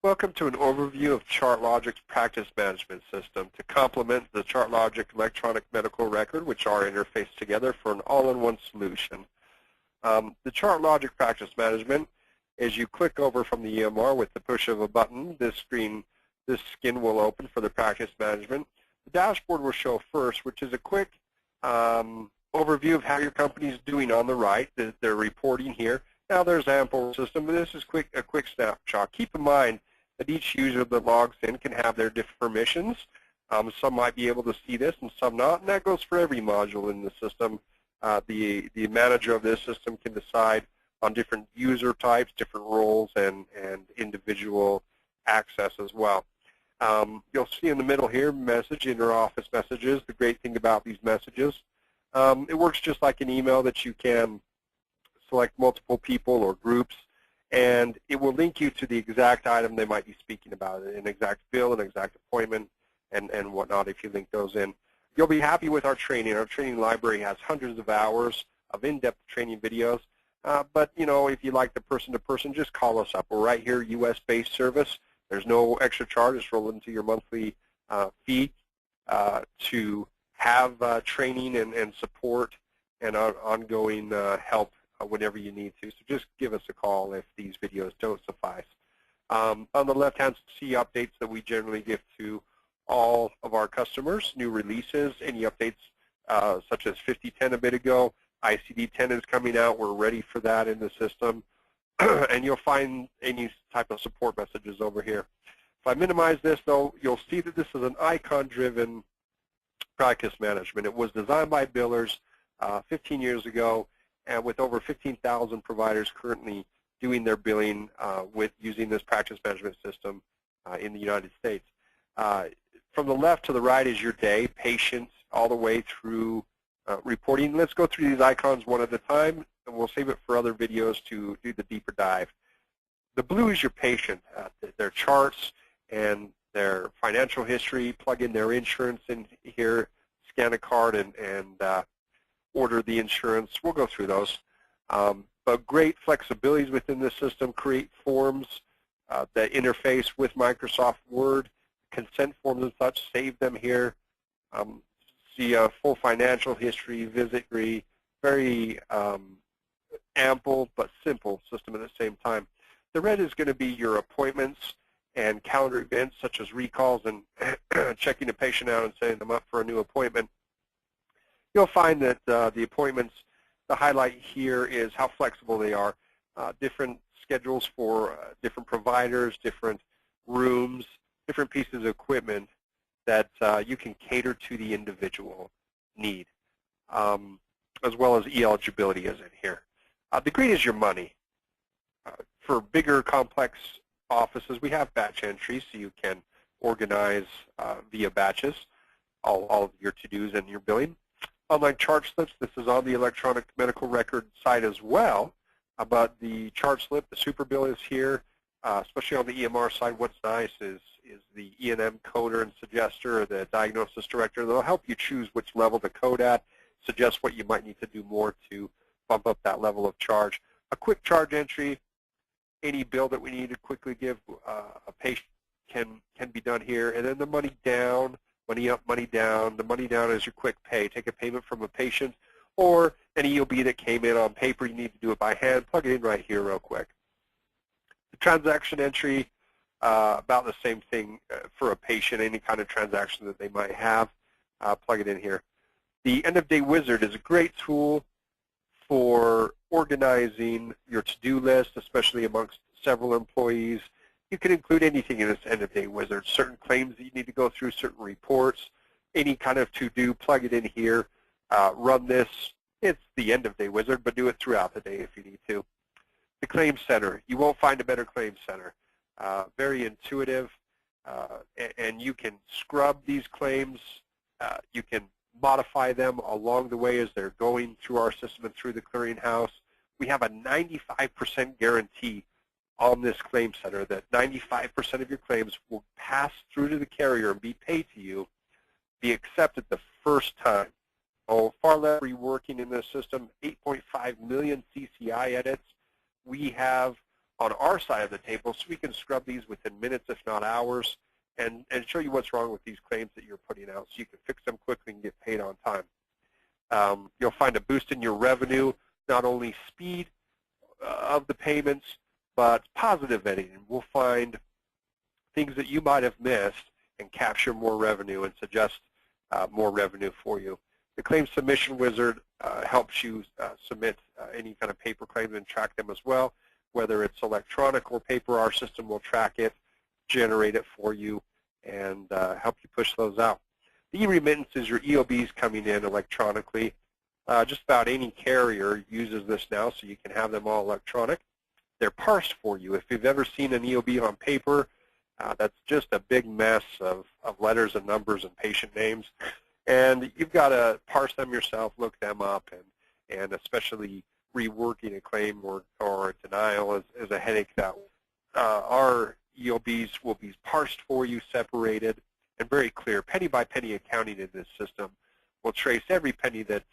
Welcome to an overview of Chartlogic's practice management system to complement the Chartlogic electronic medical record, which are interfaced together for an all-in-one solution. The Chartlogic practice management, as you click over from the EMR with the push of a button, this skin will open for the practice management. The dashboard will show first, which is a quick overview of how your company is doing on the right. They're reporting here. Now there's ample system, but this is a quick snapshot. Keep in mind that each user that logs in can have their different permissions. Some might be able to see this and some not, and that goes for every module in the system. The manager of this system can decide on different user types, different roles, and individual access as well. You'll see in the middle here, message, inter-office messages. The great thing about these messages, it works just like an email that you can select multiple people or groups, and it will link you to the exact item they might be speaking about, an exact bill, an exact appointment, and whatnot if you link those in. You'll be happy with our training. Our training library has hundreds of hours of in-depth training videos, but if you like the person-to-person, just call us up. We're right here, US-based service. There's no extra charge. It's rolled into your monthly fee to have training and support and ongoing help whenever you need to. So just give us a call if these videos don't suffice. On the left-hand, see updates that we generally give to all of our customers, new releases, any updates such as 5010 a bit ago. ICD-10 is coming out. We're ready for that in the system. And you'll find any type of support messages over here. If I minimize this, though, you'll see that this is an icon-driven practice management. It was designed by billers 15 years ago, and with over 15,000 providers currently doing their billing with using this practice management system in the United States. From the left to the right is your day, patients, all the way through reporting. Let's go through these icons one at a time, and we'll save it for other videos to do the deeper dive. The blue is your patient, their charts and their financial history. Plug in their insurance in here, scan a card, and order the insurance. We'll go through those. But great flexibilities within the system. Create forms that interface with Microsoft Word, consent forms and such. Save them here. See a full financial history, visit history. Very ample but simple system at the same time. The red is going to be your appointments and calendar events such as recalls and checking a patient out and setting them up for a new appointment. You'll find that the appointments, the highlight here is how flexible they are. Different schedules for different providers, different rooms, different pieces of equipment that you can cater to the individual need, as well as e-eligibility is in here. The green is your money. For bigger, complex offices, we have batch entries, so you can organize via batches all of your to-dos and your billing. Online chart slips, this is on the electronic medical record side as well, but the chart slip, the super bill is here, especially on the EMR side. What's nice is the E&M coder and suggester, the diagnosis director. They'll help you choose which level to code at, suggest what you might need to do more to bump up that level of charge. A quick charge entry, any bill that we need to quickly give a patient can be done here. And then the money down, money up, money down. The money down is your quick pay. Take a payment from a patient or an EOB that came in on paper. You need to do it by hand. Plug it in right here real quick. The transaction entry, about the same thing for a patient, any kind of transaction that they might have. Plug it in here. The end-of-day wizard is a great tool for organizing your to-do list, especially amongst several employees. You can include anything in this end-of-day wizard, certain claims that you need to go through, certain reports, any kind of to-do, plug it in here, run this. It's the end-of-day wizard, but do it throughout the day if you need to. The claim center, you won't find a better claim center. Very intuitive, and you can scrub these claims. You can modify them along the way as they're going through our system and through the clearinghouse. We have a 95% guarantee on this claim center that 95% of your claims will pass through to the carrier and be paid to you, be accepted the first time. Oh, far less reworking in this system, 8.5 million CCI edits. We have on our side of the table, so we can scrub these within minutes, if not hours, and show you what's wrong with these claims that you're putting out so you can fix them quickly and get paid on time. You'll find a boost in your revenue, not only speed of the payments, but positive editing. We'll find things that you might have missed and capture more revenue and suggest more revenue for you. The Claim Submission Wizard helps you submit any kind of paper claims and track them as well. Whether it's electronic or paper, our system will track it, generate it for you, and help you push those out. The e-remittance is your EOBs coming in electronically. Just about any carrier uses this now, so you can have them all electronic. They're parsed for you. If you've ever seen an EOB on paper, that's just a big mess of letters and numbers and patient names. And you've got to parse them yourself, look them up, and especially reworking a claim or a denial is a headache. That our EOBs will be parsed for you, separated, and very clear. Penny by penny accounting in this system will trace every penny that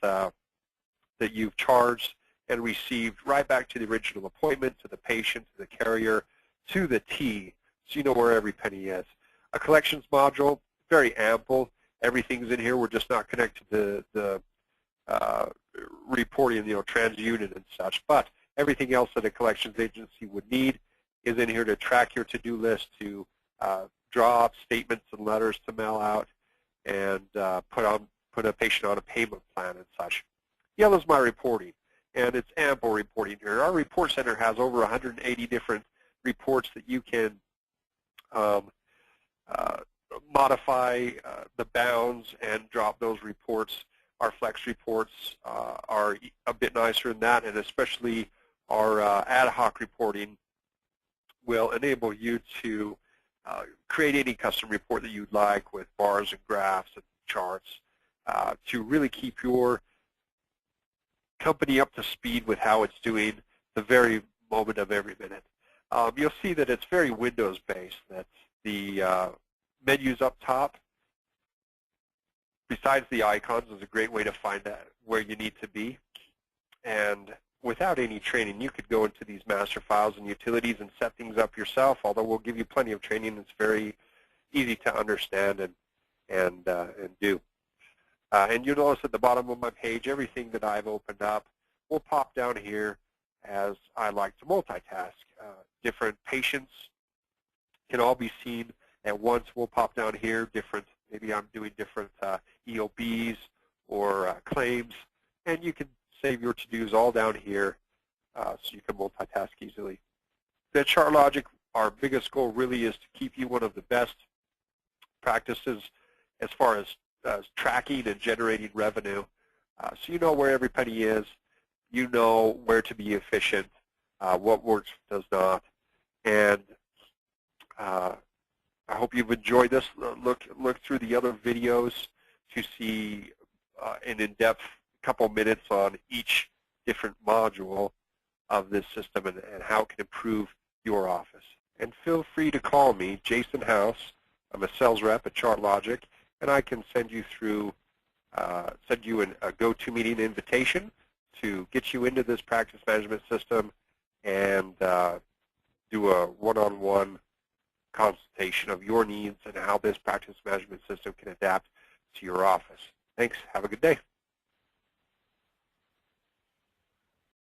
that you've charged and received right back to the original appointment, to the patient, to the carrier, to the T, so you know where every penny is. A collections module, very ample. Everything's in here. We're just not connected to the reporting, TransUnion and such. But everything else that a collections agency would need is in here to track your to-do list, to draw up statements and letters to mail out, and put a patient on a payment plan and such. Yellow is my reporting, and it's ample reporting here. Our report center has over 180 different reports that you can modify the bounds and drop those reports. Our flex reports are a bit nicer than that, and especially our ad hoc reporting will enable you to create any custom report that you'd like with bars and graphs and charts to really keep your company up to speed with how it's doing the very moment of every minute. You'll see that it's very Windows-based, that the menus up top, besides the icons, is a great way to find out where you need to be. And without any training, you could go into these master files and utilities and set things up yourself, although we'll give you plenty of training. It's very easy to understand and do. And you'll notice at the bottom of my page, everything that I've opened up will pop down here as I like to multitask. Different patients can all be seen at once. Will pop down here. Maybe I'm doing different EOBs or claims, and you can save your to-dos all down here so you can multitask easily. At Chartlogic, our biggest goal really is to keep you one of the best practices as far as tracking and generating revenue. So you know where every penny is, you know where to be efficient, what works, does not, and I hope you've enjoyed this. Look through the other videos to see an in-depth couple minutes on each different module of this system and how it can improve your office. And feel free to call me, Jason House. I'm a sales rep at Chartlogic, and I can send you through, send you a go-to-meeting invitation to get you into this practice management system and do a one-on-one consultation of your needs and how this practice management system can adapt to your office. Thanks. Have a good day.